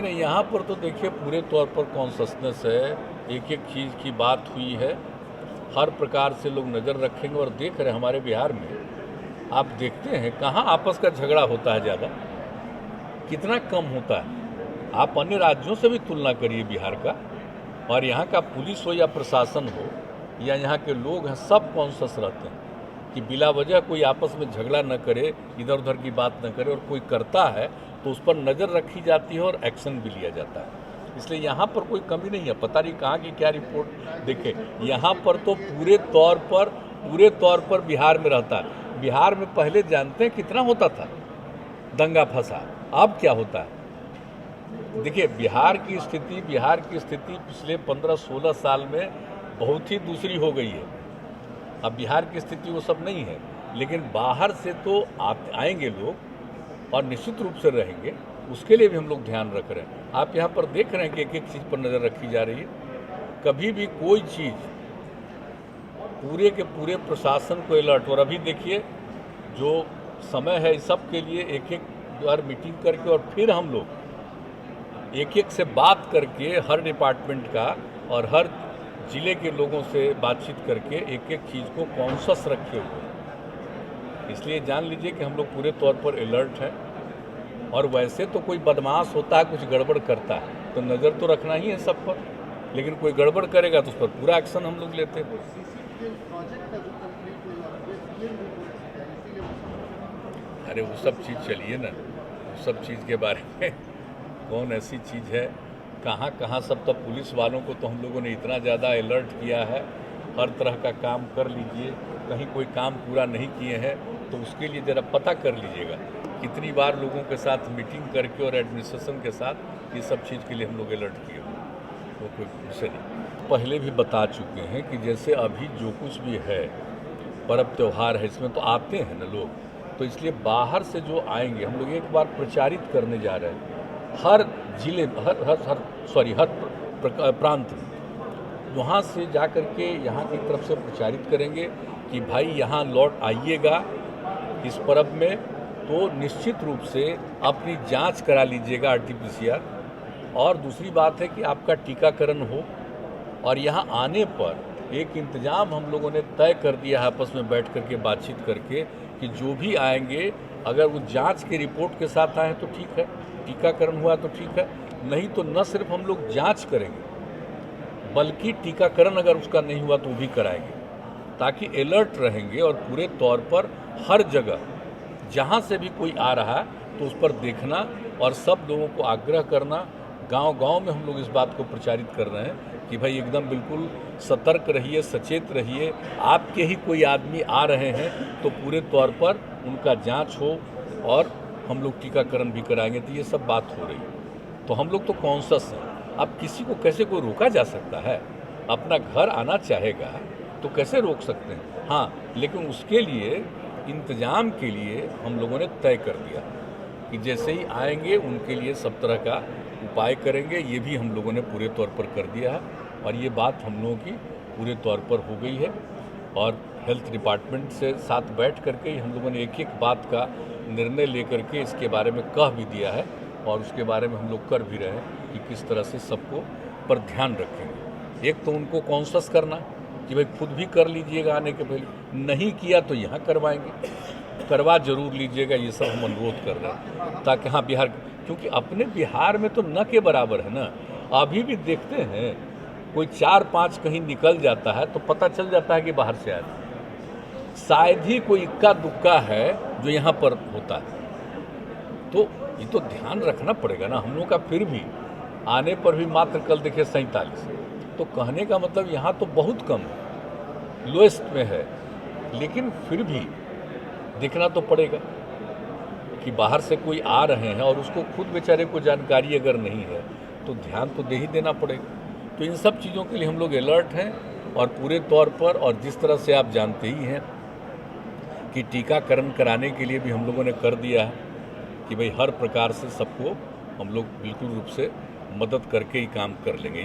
नहीं, यहाँ पर तो देखिए पूरे तौर पर कॉन्शसनेस है, एक एक चीज़ की बात हुई है, हर प्रकार से लोग नज़र रखेंगे और देख रहे हैं हमारे बिहार में। आप देखते हैं कहाँ आपस का झगड़ा होता है ज़्यादा, कितना कम होता है। आप अन्य राज्यों से भी तुलना करिए बिहार का, और यहाँ का पुलिस हो या प्रशासन हो या यहाँ के लोग हैं, सब कॉन्शस रहते हैं कि बिला वजह कोई आपस में झगड़ा न करे, इधर उधर की बात न करे, और कोई करता है तो उस पर नज़र रखी जाती है और एक्शन भी लिया जाता है। इसलिए यहाँ पर कोई कमी नहीं है। पता नहीं कहाँ की क्या रिपोर्ट देखे, यहाँ पर तो पूरे तौर पर बिहार में रहता है। बिहार में पहले जानते हैं कितना होता था दंगा फसाद, अब क्या होता है। देखिए बिहार की स्थिति पिछले 15-16 साल में बहुत ही दूसरी हो गई है। अब बिहार की स्थिति वो सब नहीं है, लेकिन बाहर से तो आएंगे लोग और निश्चित रूप से रहेंगे, उसके लिए भी हम लोग ध्यान रख रहे हैं। आप यहाँ पर देख रहे हैं कि एक एक चीज़ पर नज़र रखी जा रही है। कभी भी कोई चीज़ पूरे के पूरे प्रशासन को अलर्ट, और अभी देखिए जो समय है इस सब के लिए एक एक बार मीटिंग करके और फिर हम लोग एक एक से बात करके हर डिपार्टमेंट का और हर जिले के लोगों से बातचीत करके एक एक चीज़ को कॉन्शस रखे हुए। इसलिए जान लीजिए कि हम लोग पूरे तौर पर अलर्ट हैं। और वैसे तो कोई बदमाश होता है, कुछ गड़बड़ करता है तो नज़र तो रखना ही है सब पर, लेकिन कोई गड़बड़ करेगा तो उस पर पूरा एक्शन हम लोग लेते हैं। अरे वो सब चीज़ चलिए ना, उस सब चीज़ के बारे में कौन ऐसी चीज़ है, कहाँ कहाँ सब। तब पुलिस वालों को तो हम लोगों ने इतना ज़्यादा अलर्ट किया है, हर तरह का काम कर लीजिए। कहीं कोई काम पूरा नहीं किए हैं तो उसके लिए ज़रा पता कर लीजिएगा कितनी बार लोगों के साथ मीटिंग करके और एडमिनिस्ट्रेशन के साथ ये सब चीज़ के लिए हम लोग अलर्ट किए हुए, वो कोई विषय नहीं। पहले भी बता चुके हैं कि जैसे अभी जो कुछ भी है पर्व त्यौहार है, इसमें तो आते हैं ना लोग, तो इसलिए बाहर से जो आएंगे हम लोग एक बार प्रचारित करने जा रहे हैं हर जिले, हर प्रांत में। वहाँ से जा कर के यहाँ की तरफ से प्रचारित करेंगे कि भाई यहाँ लौट आइएगा इस पर्व में, तो निश्चित रूप से अपनी जांच करा लीजिएगा RT-PCR। और दूसरी बात है कि आपका टीकाकरण हो। और यहाँ आने पर एक इंतज़ाम हम लोगों ने तय कर दिया है आपस में बैठ करके बातचीत करके कि जो भी आएंगे अगर वो जांच के रिपोर्ट के साथ आए तो ठीक है, टीकाकरण हुआ तो ठीक है, नहीं तो न सिर्फ हम लोग जांच करेंगे बल्कि टीकाकरण अगर उसका नहीं हुआ तो वो भी कराएंगे, ताकि अलर्ट रहेंगे। और पूरे तौर पर हर जगह जहाँ से भी कोई आ रहा है तो उस पर देखना और सब लोगों को आग्रह करना। गांव-गांव में हम लोग इस बात को प्रचारित कर रहे हैं कि भाई एकदम बिल्कुल सतर्क रहिए, सचेत रहिए। आपके ही कोई आदमी आ रहे हैं तो पूरे तौर पर उनका जांच हो और हम लोग टीकाकरण भी कराएंगे। तो ये सब बात हो रही है, तो हम लोग तो कॉन्शस हैं। अब किसी को कैसे कोई रोका जा सकता है? अपना घर आना चाहेगा तो कैसे रोक सकते हैं? हाँ, लेकिन उसके लिए इंतजाम के लिए हम लोगों ने तय कर दिया कि जैसे ही आएंगे उनके लिए सब तरह का उपाय करेंगे। ये भी हम लोगों ने पूरे तौर पर कर दिया है और ये बात हम लोगों की पूरे तौर पर हो गई है। और हेल्थ डिपार्टमेंट से साथ बैठ करके ही हम लोगों ने एक एक बात का निर्णय लेकर के इसके बारे में कह भी दिया है और उसके बारे में हम लोग कर भी रहे हैं कि किस तरह से सबको पर ध्यान रखेंगे। एक तो उनको कॉन्शस करना कि भाई खुद भी कर लीजिएगा आने के पहले, नहीं किया तो यहाँ करवाएंगे, करवा जरूर लीजिएगा। ये सब हम अनुरोध कर रहे हैं ताकि हाँ बिहार, क्योंकि अपने बिहार में तो न के बराबर है ना। अभी भी देखते हैं कोई 4-5 कहीं निकल जाता है तो पता चल जाता है कि बाहर से आया था। शायद ही कोई इक्का दुक्का है जो यहाँ पर होता है। तो ये तो ध्यान रखना पड़ेगा ना हम लोगों का। फिर भी आने पर भी मात्र कल देखे 47, तो कहने का मतलब यहाँ तो बहुत कम है, लोएस्ट में है। लेकिन फिर भी देखना तो पड़ेगा कि बाहर से कोई आ रहे हैं और उसको खुद बेचारे को जानकारी अगर नहीं है तो ध्यान तो दे ही देना पड़ेगा। तो इन सब चीज़ों के लिए हम लोग अलर्ट हैं और पूरे तौर पर, और जिस तरह से आप जानते ही हैं कि टीकाकरण कराने के लिए भी हम लोगों ने कर दिया है कि भाई हर प्रकार से सबको हम लोग बिल्कुल रूप से मदद करके ही काम कर लेंगे।